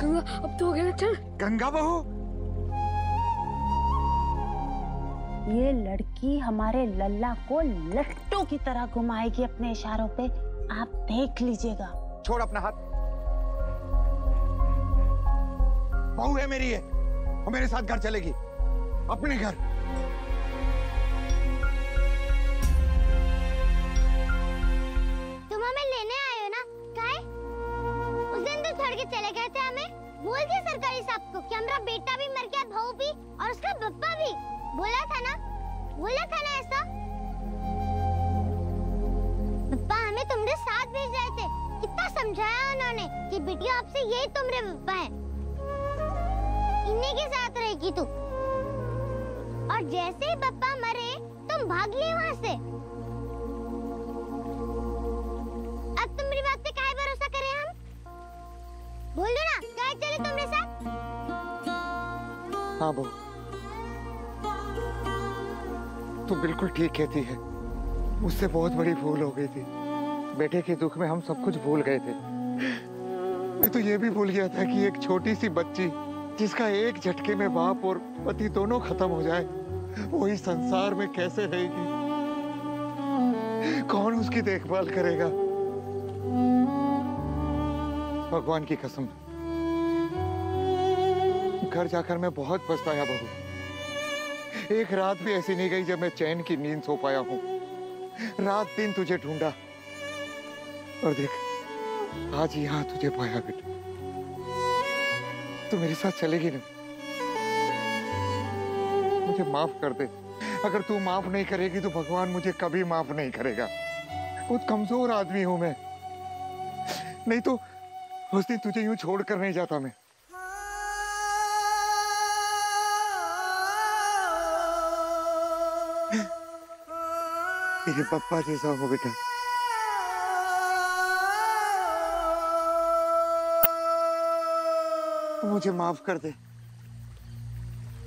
गंगा अब तो हो गया, चल। गंगा बहू, ये लड़की हमारे लल्ला को लट्टू की तरह घुमाएगी अपने इशारों पे, आप देख लीजिएगा। छोड़ अपना हाथ। बहू है मेरी, है और मेरे साथ घर चलेगी, अपने घर। तुम हमें लेने आए हो ना? काहे? उस दिन तो छोड़ के चले गए थे हमें। बोल दिया सरकारी साहब को कि हमारा बेटा भी मर गया, बहू भी और उसका पप्पा भी। बोला था ना ऐसा? पप्पा हमें तुम्हारे साथ भेज रहे थे। कितना समझाया उन्होंने कि बिटिया आपसे यही तुम्हारे पप्पा हैं, इन्हीं के साथ रहेगी तू। और जैसे ही पप्पा मरे तुम भाग लिए वहाँ से। अब तुम मेरी बात पे काहे भरोसा करें हम? बोल दो ना, काहे चले तुम्हारे साथ? हाँ बहू, तू बिल्कुल ठीक कहती है। मुझसे बहुत बड़ी भूल हो गई थी। बेटे के दुख में हम सब कुछ भूल गए थे। मैं तो ये भी भूल गया था कि एक छोटी सी बच्ची जिसका एक झटके में बाप और पति दोनों खत्म हो जाए, वही संसार में कैसे रहेगी? कौन उसकी देखभाल करेगा? भगवान की कसम, घर जाकर मैं बहुत पछताया बहू। एक रात भी ऐसी नहीं गई जब मैं चैन की नींद सो पाया हूं। रात दिन तुझे ढूंढा और देख, आज यहां तुझे पाया बेटा। तू मेरे साथ चलेगी ना? मुझे माफ कर दे। अगर तू माफ नहीं करेगी तो भगवान मुझे कभी माफ नहीं करेगा। बहुत कमजोर आदमी हूं मैं, नहीं तो उस दिन तुझे यूं छोड़ कर नहीं जाता मैं। मेरे पापा जैसा हो बेटा। मुझे माफ कर दे।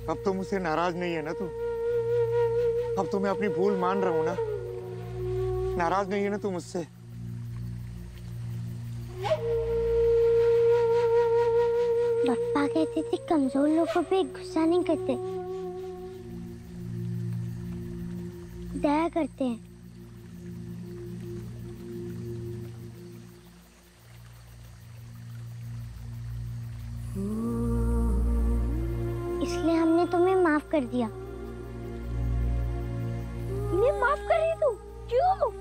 अब तो मुझसे नाराज नहीं है ना तू? अब तो मैं अपनी भूल मान रहा हूं ना? नाराज नहीं है ना तू मुझसे? पापा कहते थे कमजोर लोगों पे गुस्सा नहीं करते, दया करते हैं। इसलिए हमने तुम्हें माफ कर दिया। इन्हें माफ कर रही तू? क्यों?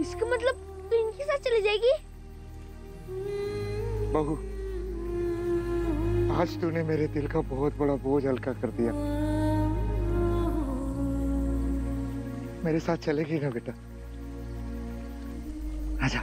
इसका मतलब तू इनके साथ चली जाएगी? बहू, आज तूने मेरे दिल का बहुत बड़ा बोझ हल्का कर दिया। मेरे साथ चलेगी ना बेटा? आजा।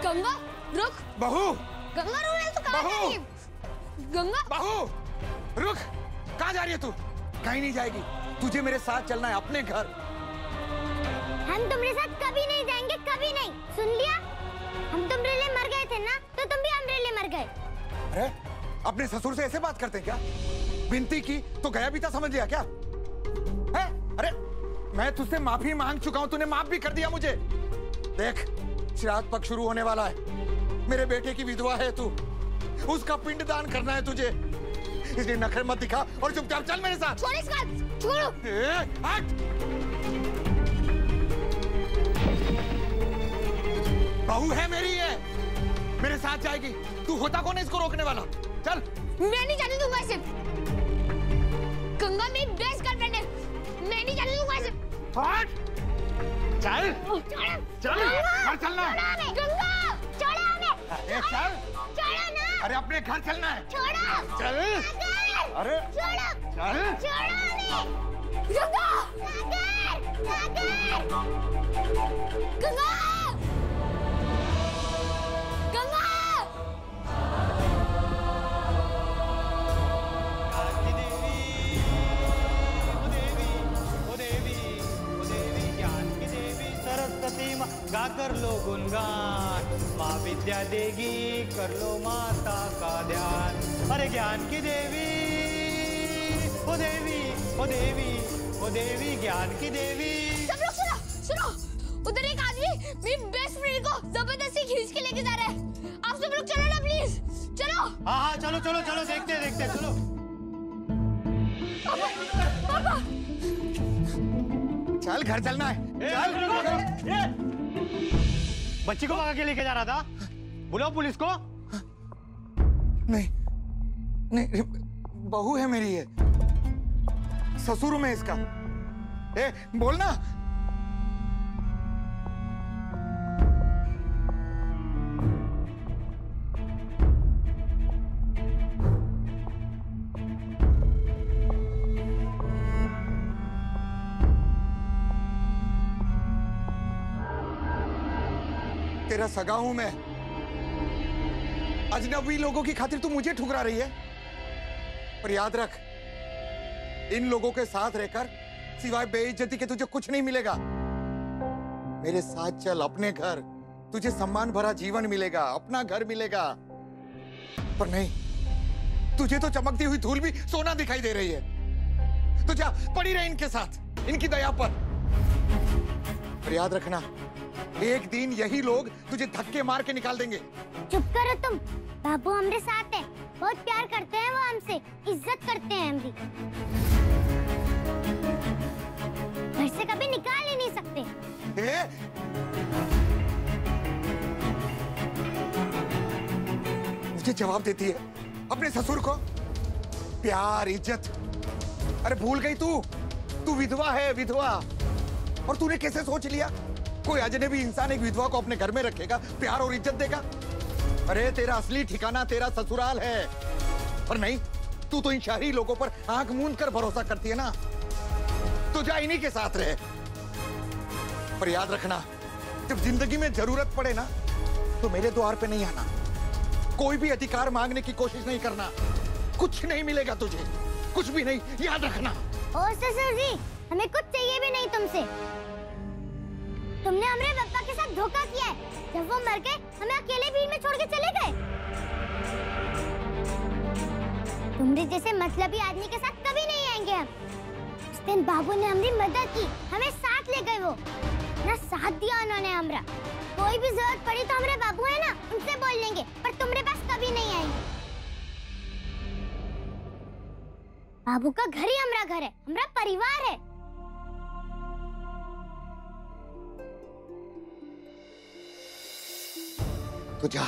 गंगा रुक। बहू, गंगा रो रही है, तू कहाँ जा रही है? गंगा, बहू रुक। कहाँ जा रही है तू? कहीं नहीं जाएगी। तुझे मेरे साथ चलना है अपने घर। हम तुम्हारे साथ कभी नहीं जाएंगे, कभी नहीं। सुन लिया? हम तुम्हारे लिए मर गए थे ना, तो तुम भी हमारे लिए मर गए। अरे, अपने ससुर से ऐसे बात करते हैं क्या? विनती की तो गया भी था समझ लिया क्या? है? अरे, मैं तुझसे माफी मांग चुका हूं, तूने माफ भी कर दिया मुझे। देख, श्राद्ध पक्ष शुरू होने वाला है। मेरे बेटे की विधवा है तू, उसका पिंडदान करना है तुझे। इसलिए नखरे मत दिखा और चुपचाप चल मेरे साथ। छोड़ इसका, छोड़ो। हट। बहू है मेरी, है मेरे साथ जाएगी। तू होता कौन है इसको रोकने वाला? चल। मैं नहीं जाने दूंगा इसे। गंगा मेरी बेस्ट गर्लफ्रेंड है, मैं नहीं जाने दूंगा इसे। हट। चल चल, घर चलना है। गंगा छोड़ो हमें। अरे चल, छोड़ो ना। अरे अपने घर चलना है। छोड़ो। चल। अरे छोड़ो। चल। छोड़ो हमें। गंगा, सागर, गंगा, गंगा। ओ देवी ज्ञान कर लो गुणगान, माँ विद्या देगी कर लो माता का ध्यान। अरे ज्ञान की देवी, ओ देवी, ओ देवी, ओ देवी, ज्ञान की देवी। सब लोग सुनो सुनो, उधर एक आदमी मेरी बेस्ट फ्रेंड को जबरदस्ती खींच के लेके जा रहा है। आप सब लोग चलो ना प्लीज, चलो। हाँ हाँ चलो चलो चलो, देखते हैं चलो। पापा चल घर चलना है। चल। बच्ची को भगा के लेके जा रहा था, बुलाओ पुलिस को। नहीं नहीं, बहू है मेरी ये, ससुर में इसका। ए बोलना। तेरा सगा हूं मैं, अजनबी लोगों की खातिर तू मुझे ठुकरा रही है। पर याद रख, इन लोगों के साथ रहकर सिवाय बेइज्जती के तुझे कुछ नहीं मिलेगा। मेरे साथ चल अपने घर, तुझे सम्मान भरा जीवन मिलेगा, अपना घर मिलेगा। पर नहीं, तुझे तो चमकती हुई धूल भी सोना दिखाई दे रही है। तो जा पड़ी रहे इनके साथ, इनकी दया पर। पर याद रखना, एक दिन यही लोग तुझे धक्के मार के निकाल देंगे। चुप करो तुम, बाबू हमारे साथ है, बहुत प्यार करते हैं वो हमसे, इज्जत करते हैं हम भी। घर से कभी निकाल ही नहीं सकते। मुझे जवाब देती है अपने ससुर को। प्यार, इज्जत, अरे भूल गई तू विधवा है, विधवा। और तूने कैसे सोच लिया कोई अजनबी इंसान एक विधवा को अपने घर में रखेगा, प्यार और इज्जत देगा? अरे तेरा असली ठिकाना तेरा ससुराल है। और नहीं, तू तो इन शहरी लोगों पर आंख मूंद कर भरोसा करती है ना। तो जा इन्हीं के साथ रहे। पर याद रखना, जब जिंदगी में जरूरत पड़े ना, तो मेरे द्वार पे नहीं आना। कोई भी अधिकार मांगने की कोशिश नहीं करना। कुछ नहीं मिलेगा तुझे, कुछ भी नहीं, याद रखना। ओ ससुर जी, हमें कुछ चाहिए भी नहीं तुमसे। तुमने हमारे पापा के साथ धोखा किया है। जब वो मर गए, हमें अकेले भीड़ में छोड़ के चले गए। तुम्हारे जैसे मतलबी आदमी के साथ कभी नहीं आएंगे हम। उस दिन बाबू ने हमारी मदद की, हमें साथ ले गए। वो ना साथ दिया उन्होंने हमारा। कोई भी जरूरत पड़ी तो हमारे बाबू है ना, उनसे बोल लेंगे, पर तुम्हारे पास कभी नहीं आएंगे। बाबू का घर ही हमारा घर है, हमारा परिवार है। तो जा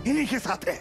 इन्हीं के साथ है।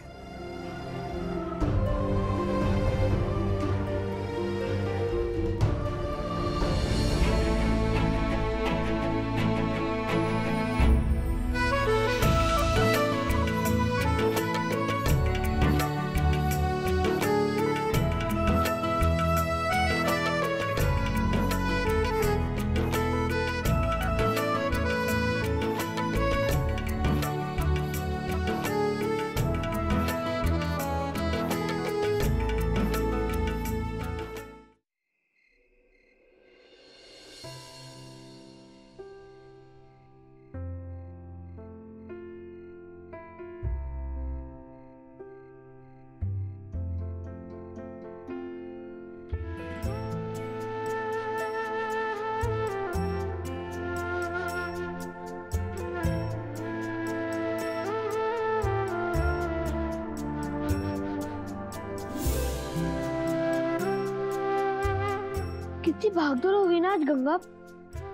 कितनी भागदौड़ हो गई ना आज गंगा,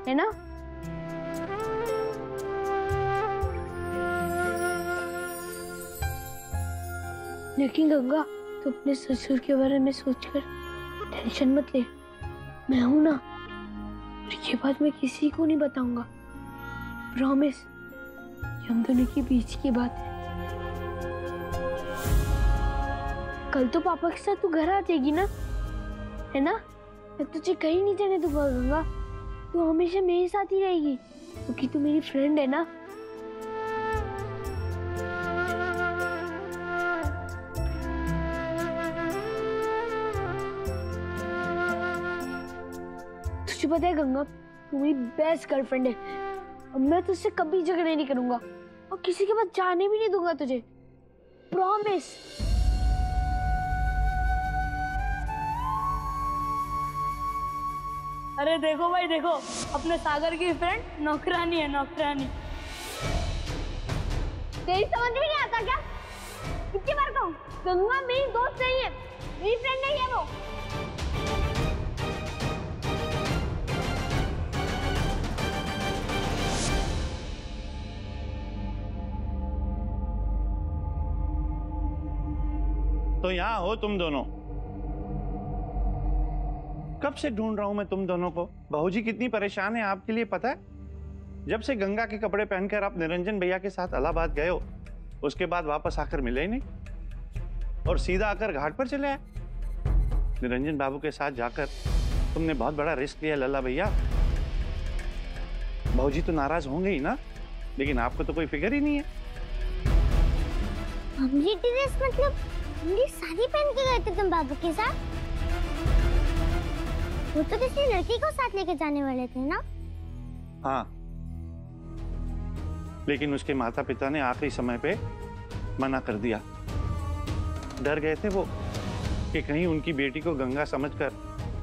है ना? लेकिन गंगा, तू अपने ससुर के बारे में सोचकर टेंशन मत ले। मैं हूं ना। और ये बात मैं किसी को नहीं बताऊंगा, प्रॉमिस। हम दोनों के बीच की बात है। कल तो पापा के साथ तू घर आ जाएगी ना, है ना? मैं तुझे कहीं नहीं जाने दूंगा गंगा। तू हमेशा मेरे साथ ही रहेगी, क्योंकि तू मेरी फ्रेंड है ना। तुझे पता है गंगा, तू मेरी बेस्ट गर्लफ्रेंड है। अब मैं तुझसे कभी झगड़े नहीं करूंगा और किसी के पास जाने भी नहीं दूंगा तुझे, प्रॉमिस। अरे देखो भाई देखो, अपने सागर की फ्रेंड नौकरानी है, नौकरानी। तेरी समझ में नहीं आता क्या? कितनी बार कहूँ, गंगा मेरी दोस्त नहीं है, मेरी फ्रेंड नहीं है वो। तो यहाँ हो तुम दोनों। कब से ढूंढ रहा हूं मैं तुम दोनों को। बहू जी कितनी परेशान है आपके लिए पता है? जब से गंगा के कपड़े पहनकर आप निरंजन भैया के साथ इलाहाबाद गए हो, उसके बाद वापस आकर मिले ही नहीं और सीधा आकर घाट पर चले आए। निरंजन बाबू के साथ जाकर तुमने बहुत बड़ा रिस्क लिया लल्ला भैया। बहू जी तो नाराज होंगे ही ना, लेकिन आपको तो कोई फिक्र ही नहीं है। हमरी ड्रेस मतलब हमरी साड़ी पहन के गए थे तुम बाबू के साथ? वो तो किसी लड़की को साथ लेके जाने वाले थे ना? हाँ, लेकिन उसके माता पिता ने आखिरी समय पे मना कर दिया। डर गए थे वो कि कहीं उनकी बेटी को गंगा समझकर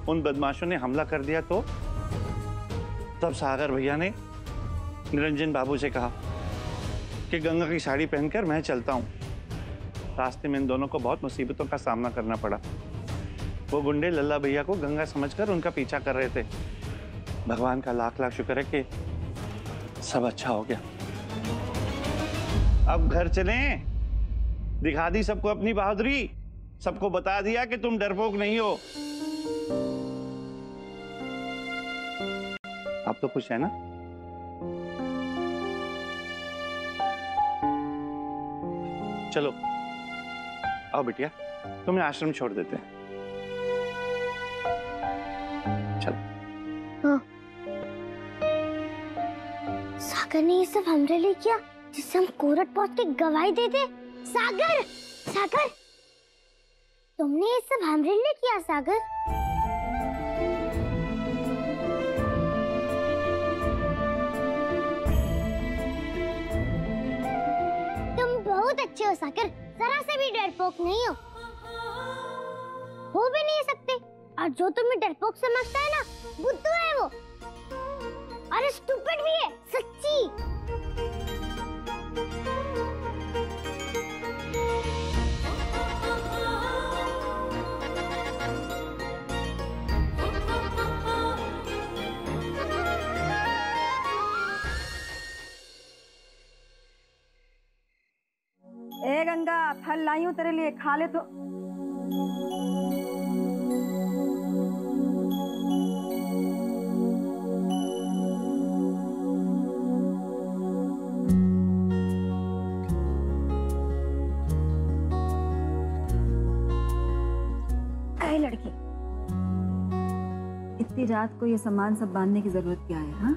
उन बदमाशों ने हमला कर दिया तो। तब सागर भैया ने निरंजन बाबू से कहा कि गंगा की साड़ी पहनकर मैं चलता हूँ। रास्ते में इन दोनों को बहुत मुसीबतों का सामना करना पड़ा। वो गुंडे लल्ला भैया को गंगा समझकर उनका पीछा कर रहे थे। भगवान का लाख लाख शुक्र है कि सब अच्छा हो गया। अब घर चलें, दिखा दी सबको अपनी बहादुरी, सबको बता दिया कि तुम डरपोक नहीं हो। आप तो खुश है ना? चलो आओ बिटिया, तुम्हें आश्रम छोड़ देते हैं। चलो। हाँ। सागर ने ये सब हमरे लिए किया जिससे हम कोर्ट पहुंच के गवाही दे दे। सागर, सागर, तुमने ये सब हमरे लिए किया सागर। तुम बहुत अच्छे हो सागर, जरा से भी डरपोक नहीं हो भी नहीं सकते। और जो तुम्हें डरपोक समझता है ना, बुद्धू है वो, और स्टूपिड भी है, सच्ची। ए गंगा, फल लाई हूँ तेरे लिए, खा ले तो। लड़की, इतनी रात को ये सामान सब बांधने की जरूरत क्या है? हाँ,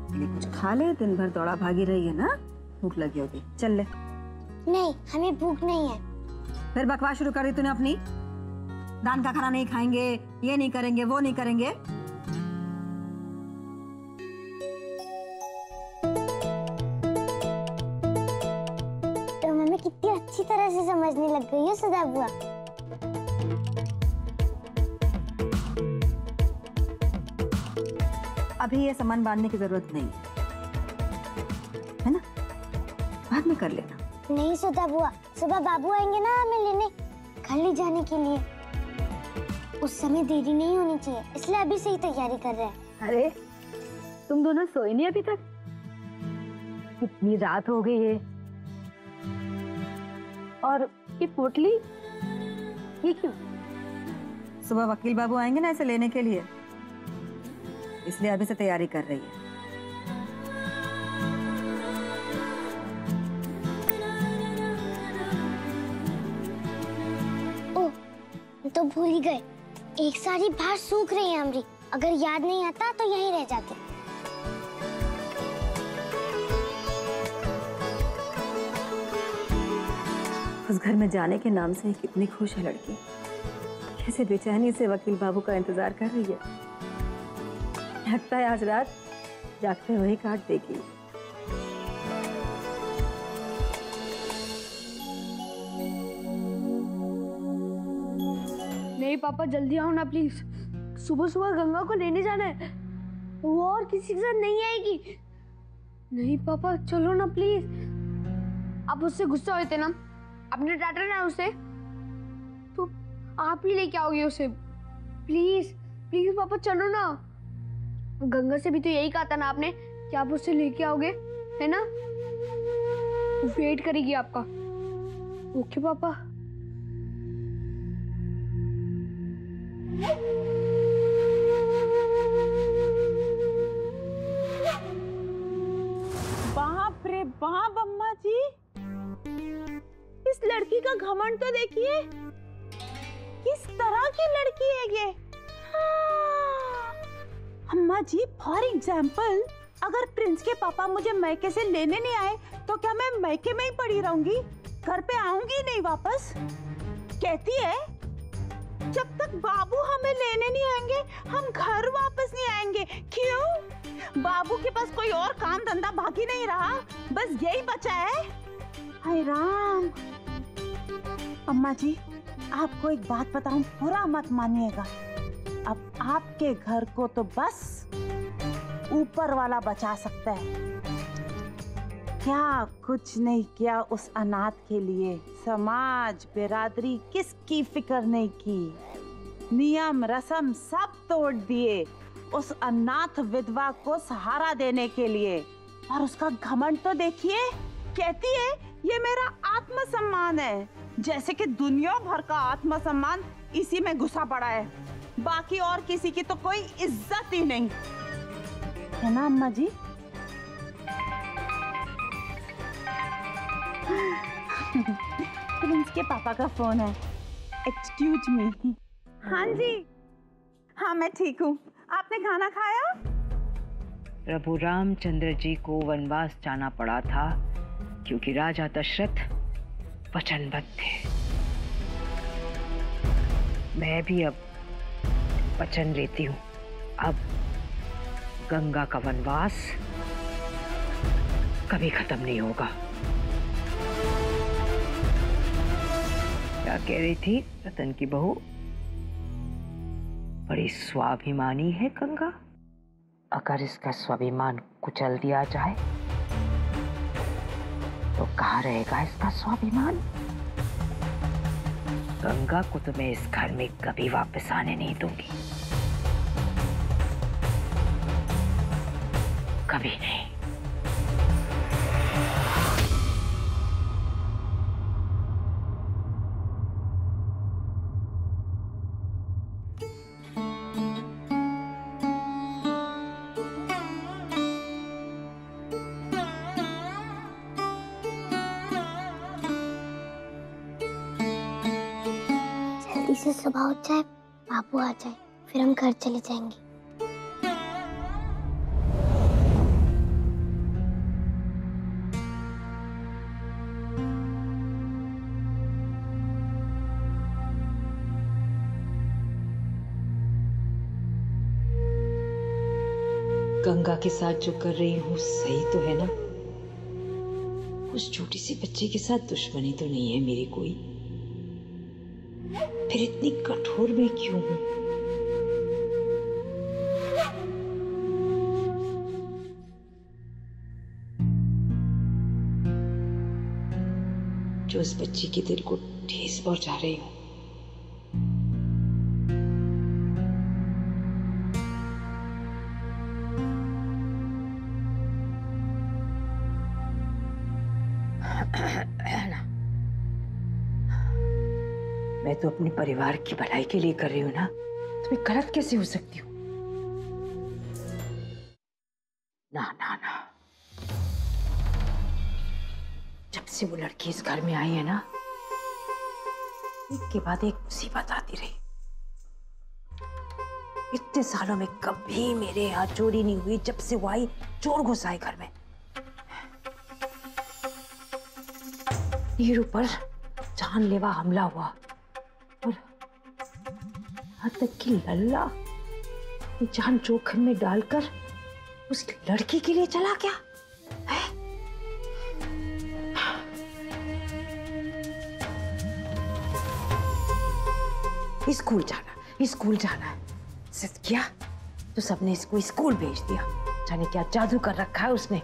कुछ खा ले, दिन भर दौड़ा भागी रही है ना, भूख लगी होगी। चल ले। नहीं, हमें भूख नहीं है। फिर बकवास शुरू कर दी तूने अपनी। दान का खाना नहीं खाएंगे, ये नहीं करेंगे, वो नहीं करेंगे। तो मम्मी कितनी अच्छी तरह से समझने लग गई है सदा बुआ। अभी ये सामान बांधने की जरूरत नहीं है ना, बाद में कर लेना। नहीं सुधा बुआ, सुबह बाबू आएंगे ना हमें लेने घर ले जाने के लिए, उस समय देरी नहीं होनी चाहिए, इसलिए अभी से ही तैयारी कर रहे हैं। अरे तुम दोनों सोए नहीं अभी तक? कितनी रात हो गई है। और ये पोटली ये क्यों? सुबह वकील बाबू आएंगे ना इसे लेने के लिए, इसलिए अभी से तैयारी कर रही है। ओह, तो भूल ही गए, एक साड़ी बाहर सूख रही है हमारी, अगर याद नहीं आता तो यहीं रह जाते। उस घर में जाने के नाम से कितनी खुश है लड़की, कैसे बेचैनी से वकील बाबू का इंतजार कर रही है। लगता है आज रात जागते हुए काट देगी। नहीं पापा, जल्दी आओ ना प्लीज। सुबह सुबह गंगा को लेने जाना है, वो और किसी के साथ नहीं आएगी। नहीं पापा चलो ना प्लीज। आप उससे गुस्सा हुए थे ना, आपने डांटा ना उसे, तो आप ही लेके आओगे उसे। प्लीज प्लीज पापा चलो ना। गंगा से भी तो यही कहा था ना आपने कि आप उसे लेके आओगे, है ना? वो वेट करेगी आपका। ओके पापा। बाप रे बाप अम्मा जी, इस लड़की का घमंड तो देखिए, किस तरह की लड़की है ये। हाँ। अम्मा जी फॉर एग्जाम्पल, अगर प्रिंस के पापा मुझे मैके से लेने नहीं आए तो क्या मैं मैके में ही पड़ी रहूंगी, घर पे आऊंगी नहीं वापस? कहती है जब तक बाबू हमें लेने नहीं आएंगे हम घर वापस नहीं आएंगे। क्यों? बाबू के पास कोई और काम धंधा बाकी नहीं रहा, बस यही बचा है। हाय राम। अम्मा जी आपको एक बात बताऊं, बुरा मत मानिएगा, अब आपके घर को तो बस ऊपर वाला बचा सकता है। क्या कुछ नहीं किया उस अनाथ के लिए, समाज बिरादरी किसकी फिक्र नहीं की, नियम रस्म सब तोड़ दिए उस अनाथ विधवा को सहारा देने के लिए। और उसका घमंड तो देखिए, कहती है ये मेरा आत्मसम्मान है, जैसे कि दुनिया भर का आत्मसम्मान इसी में घुसा पड़ा है, बाकी और किसी की तो कोई इज्जत ही नहीं है ना अम्मा जी? प्रिंस के पापा का फोन है। Excuse me. हाँ जी, हाँ मैं ठीक हूँ, आपने खाना खाया? प्रभु रामचंद्र जी को वनवास जाना पड़ा था क्योंकि राजा दशरथ वचनबद्ध थे। मैं भी अब वचन लेती हूँ, अब गंगा का वनवास कभी खत्म नहीं होगा। क्या कह रही थी रतन की बहू? बड़ी स्वाभिमानी है गंगा। अगर इसका स्वाभिमान कुचल दिया जाए तो कहाँ रहेगा इसका स्वाभिमान? गंगा को तो मैं इस घर में कभी वापस आने नहीं दूंगी, कभी नहीं। जल्दी से सुबह हो जाए, बाबू आ जाए, फिर हम घर चले जाएंगे। गंगा के साथ जो कर रही हूँ सही तो है ना? उस छोटी सी बच्ची के साथ दुश्मनी तो नहीं है मेरी कोई, फिर इतनी कठोर मैं क्यों हूं? जो उस बच्ची के दिल को ठेस पहुंचा रही हूं। मैं तो अपने परिवार की भलाई के लिए कर रही हूँ ना, तो मैं गलत कैसे हो सकती हूँ? ना ना ना, जब से वो लड़की इस घर में आई है ना, एक के बाद एक मुसीबत आती रही। इतने सालों में कभी मेरे यहाँ चोरी नहीं हुई, जब से वो आई चोर घुस आए घर में। नीरू पर जानलेवा हमला हुआ और यहाँ तक कि लल्ला जान जोखिम में डालकर उस लड़की के लिए चला गया है? स्कूल जाना स्कूल जाना है। जिद किया तो सबने इसको स्कूल भेज दिया। जाने क्या जादू कर रखा है उसने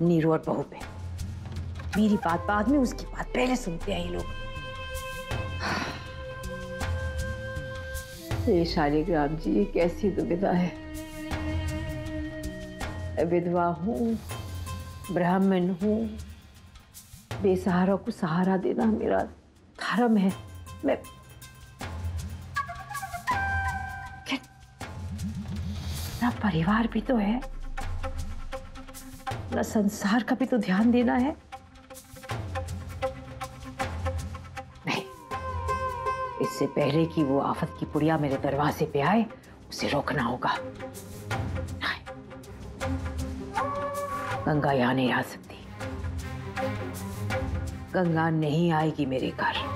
नीरू और बहू पे। मेरी बात बाद में, उसकी बात पहले सुनते हैं ये लोग। ये शालिग्राम जी, ये कैसी दुविधा है। मैं विधवा हूँ, ब्राह्मण हूँ, बेसहारा को सहारा देना मेरा धर्म है। मैं ना परिवार भी तो है, ना संसार का भी तो ध्यान देना है। नहीं, इससे पहले कि वो आफत की पुड़िया मेरे दरवाजे पे आए, उसे रोकना होगा। नहीं, गंगा यहां नहीं आ सकती। गंगा नहीं आएगी मेरे घर।